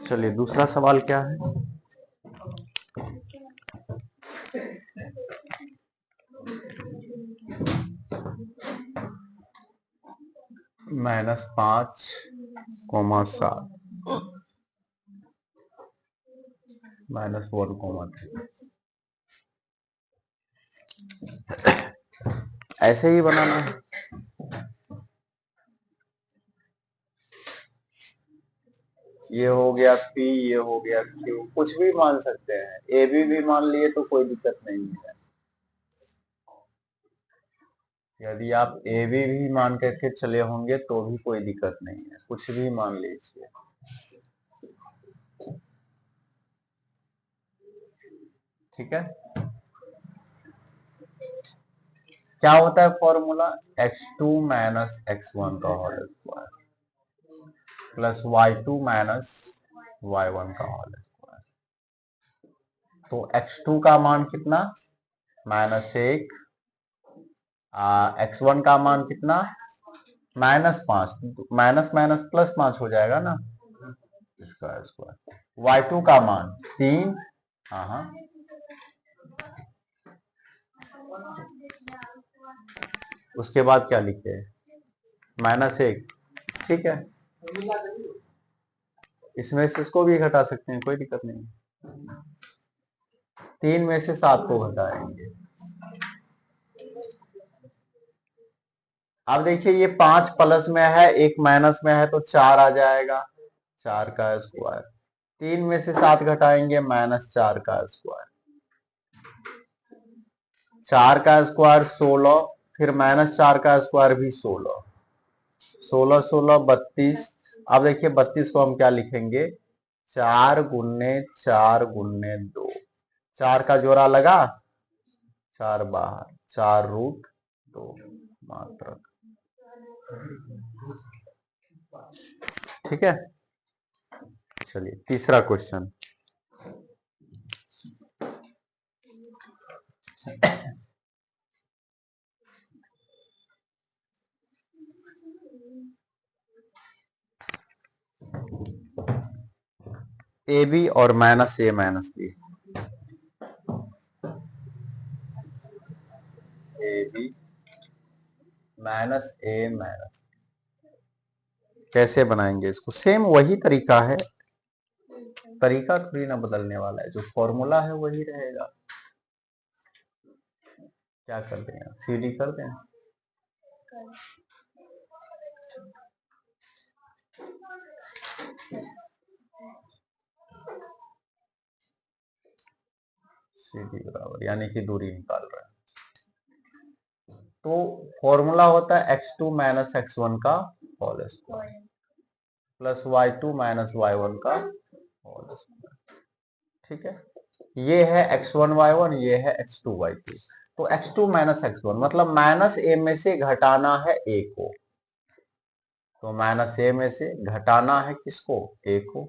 चलिए दूसरा सवाल क्या है। -5, 7 -1, 3 ऐसे ही बनाना है। ये हो गया P, ये हो गया Q, कुछ भी मान सकते हैं। AB भी मान लिए तो कोई दिक्कत नहीं है। यदि आप AB भी मान करके चले होंगे तो भी कोई दिक्कत नहीं है, कुछ भी मान लीजिए। ठीक है, क्या होता है फॉर्मूला? x2 - x1 का whole square plus y2 - y1 का होल स्क्वायर। तो x2 का मान कितना? -1, x1 का मान कितना? -5, माइनस माइनस प्लस 5 हो जाएगा ना, इसका स्क्वायर। y2 का मान 3, हाँ हाँ, उसके बाद क्या लिखे? -1, ठीक है। इसमें से इसको भी घटा सकते हैं, कोई दिक्कत नहीं। 3 में से 7 को घटाएंगे। अब देखिए ये 5 प्लस में है, 1 माइनस में है, तो 4 आ जाएगा, 4 का स्क्वायर। 3 में से 7 घटाएंगे, -4 का स्क्वायर। 4 का स्क्वायर 16, फिर -4 का स्क्वायर भी 16, 16 16 32। अब देखिए 32 को हम क्या लिखेंगे? 4 गुने 4 गुने 2, 4 का जोड़ा लगा, 4 बाहर, 4√2 मात्रक। ठीक है, चलिए तीसरा क्वेश्चन। AB और -A -B, AB -A कैसे बनाएंगे इसको? सेम वही तरीका है, तरीका थोड़ी ना बदलने वाला है, जो फॉर्मूला है वही रहेगा। क्या कर दें, CD कर दें। CD बराबर, यानी कि दूरी निकाल रहे हैं, तो फॉर्मूला होता है x2 - x1 का whole square plus y2 - y1 का होल स्क्वायर। ठीक है, ये है x1 y1, ये है x2 y2। तो x2 - x1 मतलब -A में से घटाना है A को, तो -A में से घटाना है किसको? A को,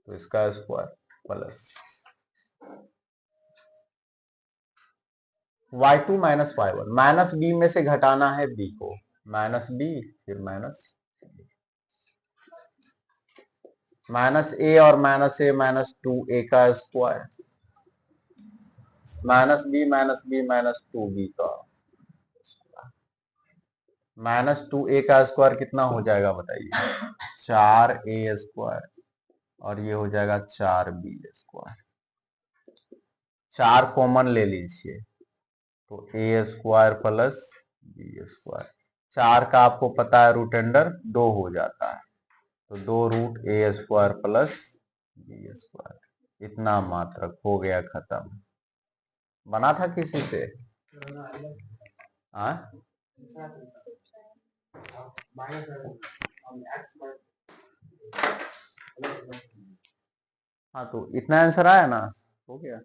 तो इसका square plus y2 - y1, -B में से घटाना है B को, -B, फिर -A और -A -2A का स्क्वायर, -B -B -2B का, -2A का स्क्वायर कितना हो जाएगा बताइए? 4A स्क्वायर, और ये हो जाएगा 4B स्क्वायर। 4 कॉमन ले लीजिए, तो A square plus B square. 4 का आपको पता है रूट अंडर 2 हो जाता है, तो 2√A square plus B square, इतना मात्रक हो गया खत्म। बना था किसी से? हाँ, हाँ, तो इतना आंसर आया ना, हो गया।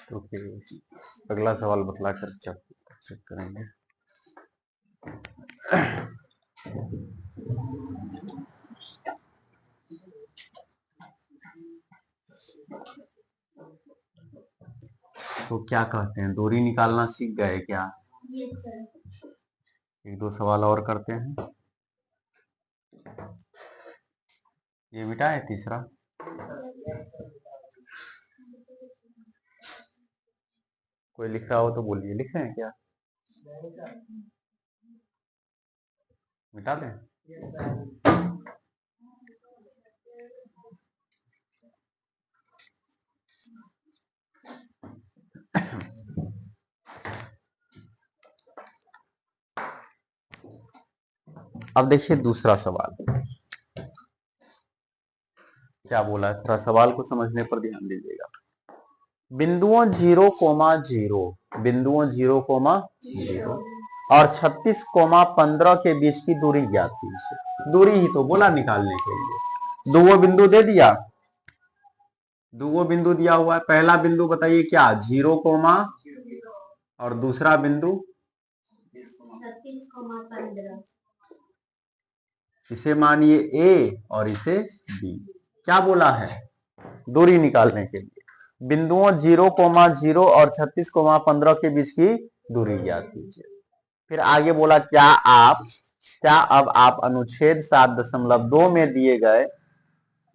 तो फिर अगला सवाल बतला कर चेक करेंगे। तो क्या कहते हैं, दूरी निकालना सीख गए क्या? एक दो सवाल और करते हैं। ये बेटा है तीसरा। कोई लिख रहा हो तो बोलिए, लिख रहे हैं क्या? मिटा दें? अब देखिए दूसरा सवाल क्या बोला है, थोड़ा सवाल को समझने पर ध्यान दीजिएगा। बिंदुओं 0,0 बिंदुओं 0,0 और 36,15 के बीच की दूरी ज्ञात कीजिए। दूरी ही तो बोला निकालने के लिए। दो बिंदु दे दिया, दो बिंदु दिया हुआ है। पहला बिंदु बताइए क्या, 0, और दूसरा बिंदु 36,15। इसे मानिए ए और इसे बी। क्या बोला है, दूरी निकालने के लिए बिंदुओं 0,0 और 36,15 के बीच की दूरी ज्ञात कीजिए। फिर आगे बोला क्या अब आप अनुच्छेद 7.2 में दिए गए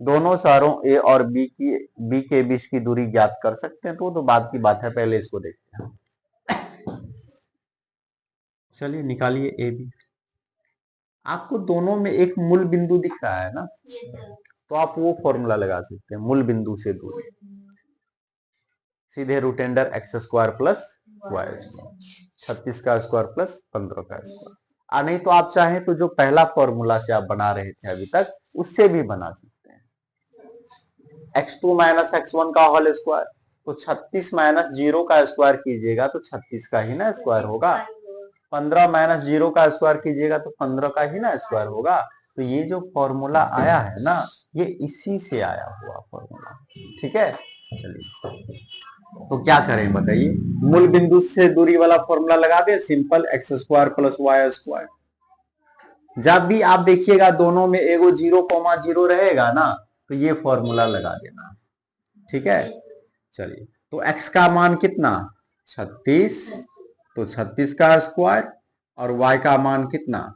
दोनों शहरों ए और बी के बीच की दूरी ज्ञात कर सकते हैं? तो बात की बात है, पहले इसको देखते हैं। चलिए निकालिए ए बी। आपको दोनों में एक मूल बिंदु दिख रहा है ना, तो आप वो फॉर्मूला लगा सकते हैं, मूल बिंदु से दूरी सीधे √2 x² प्लस y², 36 का स्क्वायर प्लस 15 का स्क्वायर। नहीं तो आप चाहें तो जो पहला फॉर्मूला से आप बना रहे थे अभी तक, उससे भी बना सकते हैं। x2 माइनस x1 का होल स्क्वायर, तो 36 माइनस 0 का स्क्वायर कीजिएगा तो 36 का ही ना स्क्वायर होगा। 15 माइनस 0 का स्क्वायर कीजिएगा तो 15 का ही ना स्क्वायर होगा। तो ये जो फॉर्मूला आया है ना, ये इसी से आया हुआ फॉर्मूला। ठीक है, चलिए तो क्या करें बताइए, मूल बिंदु से दूरी वाला फॉर्मूला लगा दे, सिंपल x² प्लस y²। जब भी आप देखिएगा दोनों में एगो 0,0 रहेगा ना, तो ये फॉर्मूला लगा देना। ठीक है, चलिए तो x का मान कितना, 36, तो 36 का स्क्वायर, और y का मान कितना,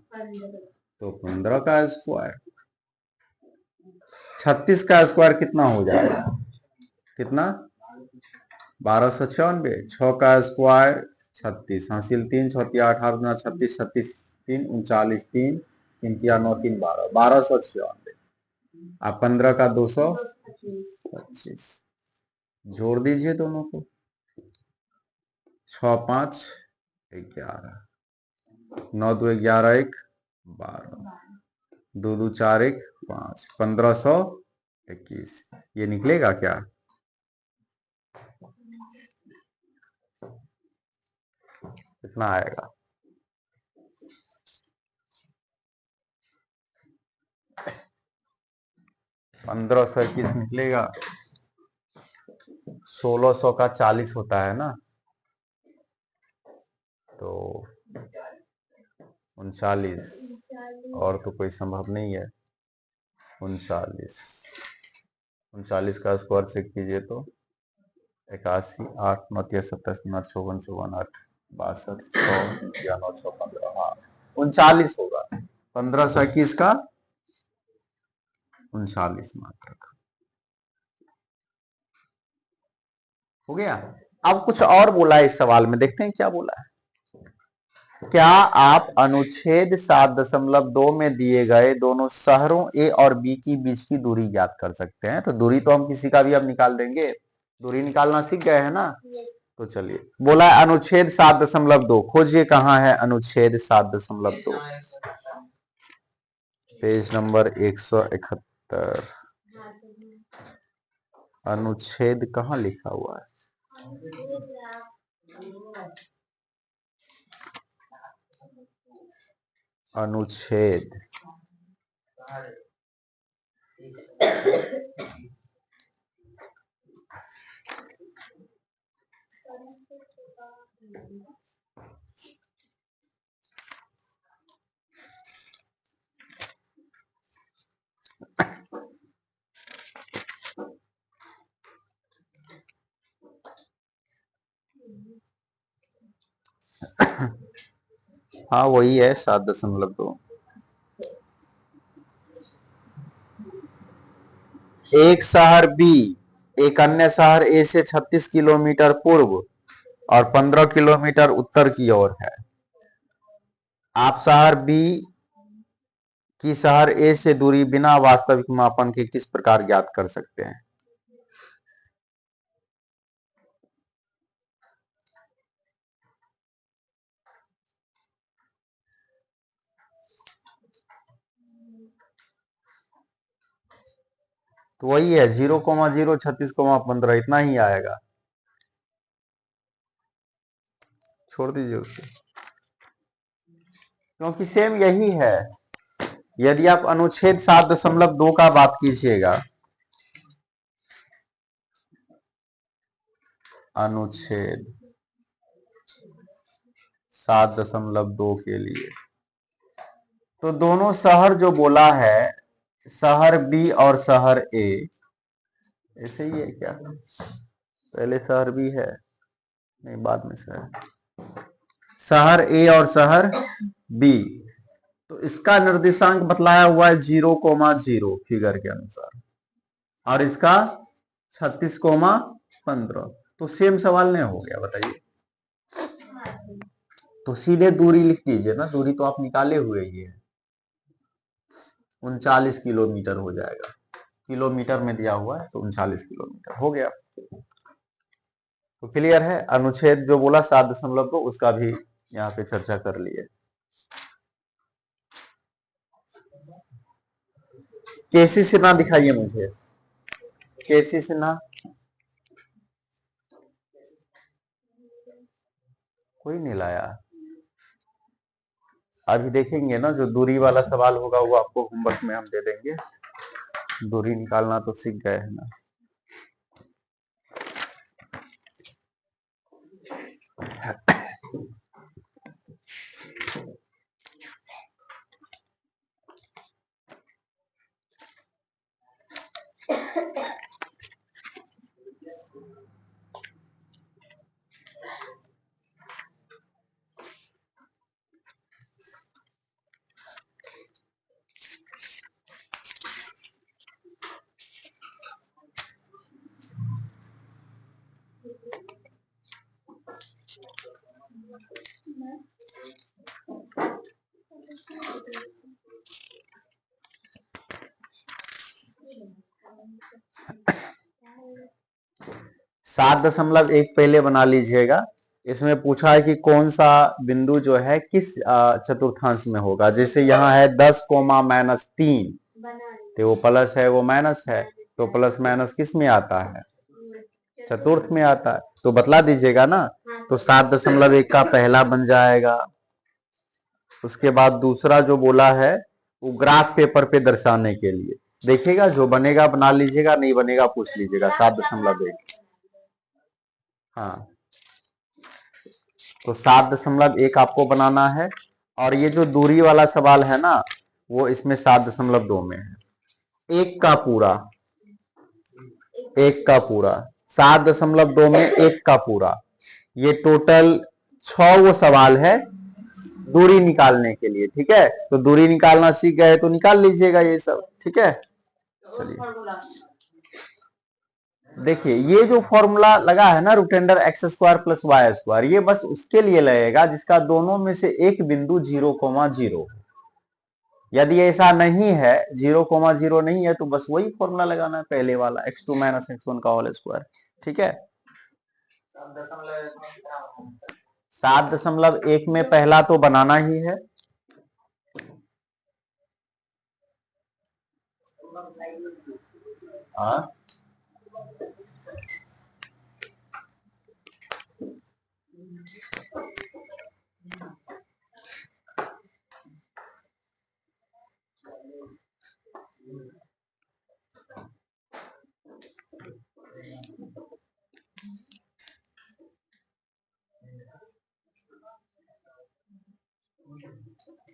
तो 15 का स्क्वायर। 36 का स्क्वायर कितना हो जाएगा, कितना, 1294। 6 का स्क्वायर 36, हासिल 3, 6 18, 36, 36 3 39, 3 3 9 3 12, 1296। आप 15 का 225 जोड़ दीजिए दोनों को, 6 5 11, 9 2 11 1 12, 2 2 4 1 5, 1521। ये निकलेगा क्या, कितना आएगा, 1521 निकलेगा। 1600 का 40 होता है ना, तो 39, और तो कोई संभव नहीं है। 39 का स्क्वायर चेक कीजिए तो 81, 8 9 27 9 54 54 8 62 6 9 6 15, हाँ 39 होगा। 1521 का 39 मात्रक। हो गया। अब कुछ और बोला है इस सवाल में, देखते हैं क्या बोला है। क्या आप अनुच्छेद 7.2 में दिए गए दोनों शहरों ए और बी की बीच की दूरी ज्ञात कर सकते हैं? तो दूरी तो हम किसी का भी अब निकाल देंगे, दूरी निकालना सीख गए हैं ना। तो चलिए, बोला है अनुच्छेद 7.2, खोजिए कहाँ है अनुच्छेद 7.2। Page number 171। अनुच्छेद कहाँ लिखा हुआ है? अनुच्छेद हाँ वही है 7.2। एक शहर बी एक अन्य शहर ए से 36 किलोमीटर पूर्व और 15 किलोमीटर उत्तर की ओर है। आप शहर बी की शहर ए से दूरी बिना वास्तविक मापन के किस प्रकार ज्ञात कर सकते हैं? तो वही है 0,0 36,15 इतना ही आएगा, छोड़ दीजिए उसको, क्योंकि सेम यही है। यदि आप अनुच्छेद 7.2 का बात कीजिएगा, अनुच्छेद 7.2 के लिए, तो दोनों शहर जो बोला है, शहर बी और शहर ए, ऐसे ही है क्या? पहले शहर बी है, नहीं बाद में शहर ए और शहर बी, तो इसका निर्देशांक बतलाया हुआ है 0,0 फिगर के अनुसार, और इसका 36,15, तो सेम सवाल नहीं हो गया? बताइए। तो सीधे दूरी लिख दीजिए ना, दूरी तो आप निकाले हुए ही है, 39 किलोमीटर हो जाएगा, किलोमीटर में दिया हुआ है तो 39 किलोमीटर हो गया। तो क्लियर है, अनुच्छेद जो बोला 7.2 उसका भी यहाँ पे चर्चा कर लिए। केसी सिन्हा दिखाइए मुझे, केसी सिन्हा, कोई नहीं लाया। अभी देखेंगे ना, जो दूरी वाला सवाल होगा वो आपको होमवर्क में हम दे देंगे, दूरी निकालना तो सीख गए हैं ना। सात दशमलव एक पहले बना लीजिएगा। इसमें पूछा है कि कौन सा बिंदु जो है किस चतुर्थांश में होगा। जैसे यहाँ है 10,-3, तो वो प्लस है वो माइनस है, तो प्लस माइनस किस में आता है? चतुर्थ में आता है, तो बतला दीजिएगा ना। तो 7.1 का पहला बन जाएगा। उसके बाद दूसरा जो बोला है वो ग्राफ पेपर पे दर्शाने के लिए, देखिएगा जो बनेगा बना लीजिएगा, नहीं बनेगा पूछ लीजिएगा। 7.1, हाँ, तो 7.1 आपको बनाना है। और ये जो दूरी वाला सवाल है ना, वो इसमें 7.2 में है। एक का पूरा, 7.2 में 1 का पूरा, ये टोटल 6 वो सवाल है दूरी निकालने के लिए। ठीक है, तो दूरी निकालना सीख गए तो निकाल लीजिएगा ये सब। ठीक है, चलिए देखिए, ये जो फॉर्मूला लगा है ना root under X square plus Y square, ये बस उसके लिए लगेगा जिसका दोनों में से एक बिंदु 0,0। यदि ऐसा नहीं है, 0,0 नहीं है, तो बस वही फॉर्मूला लगाना है पहले वाला, x2 माइनस x1 का होल स्क्वायर। ठीक है, 7.1 में पहला तो बनाना ही है। हाँ,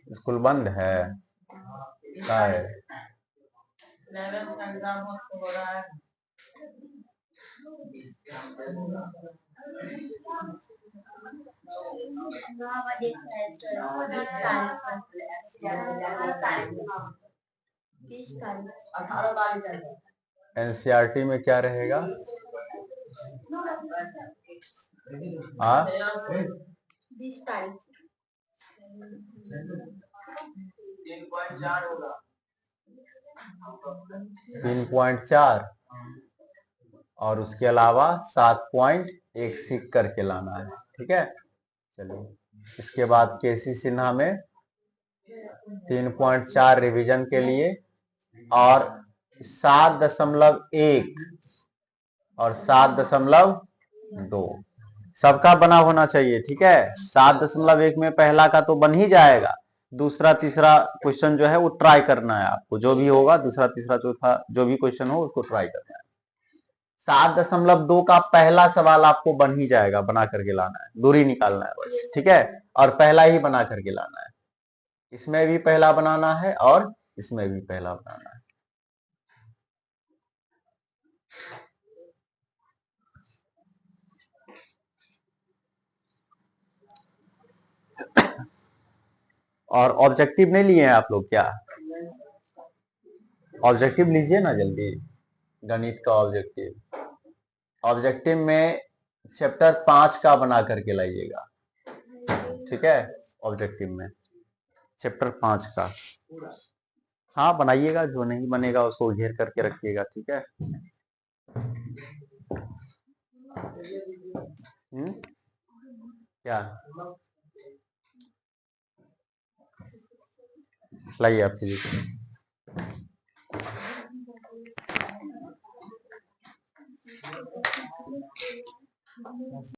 स्कूल बंद है, क्या है? एनसीईआरटी में क्या रहेगा? हाँ, 3.4 और उसके अलावा 7.1 सीख करके लाना है। ठीक है, चलिए इसके बाद केसी सिन्हा में 3.4 रिवीजन के लिए और 7.1 और 7.2 सबका बना होना चाहिए। ठीक है, 7.1 में पहला का तो बन ही जाएगा, दूसरा तीसरा क्वेश्चन जो है वो ट्राई करना है आपको, जो भी होगा दूसरा तीसरा चौथा जो भी क्वेश्चन हो उसको ट्राई करना है। 7.2 का पहला सवाल आपको बन ही जाएगा, बना करके लाना है, दूरी निकालना है बस। ठीक है, और पहला ही बना करके लाना है, इसमें भी पहला बनाना है और इसमें भी पहला बनाना है। और ऑब्जेक्टिव नहीं लिए हैं आप लोग क्या? ऑब्जेक्टिव लीजिए ना जल्दी, गणित का ऑब्जेक्टिव। ऑब्जेक्टिव में चैप्टर 5 का बना करके लाइएगा। ठीक है, ऑब्जेक्टिव में चैप्टर 5 का हाँ बनाइएगा, जो नहीं बनेगा उसको घेर करके रखिएगा। ठीक है, क्या लाइए आप फिजिक्स।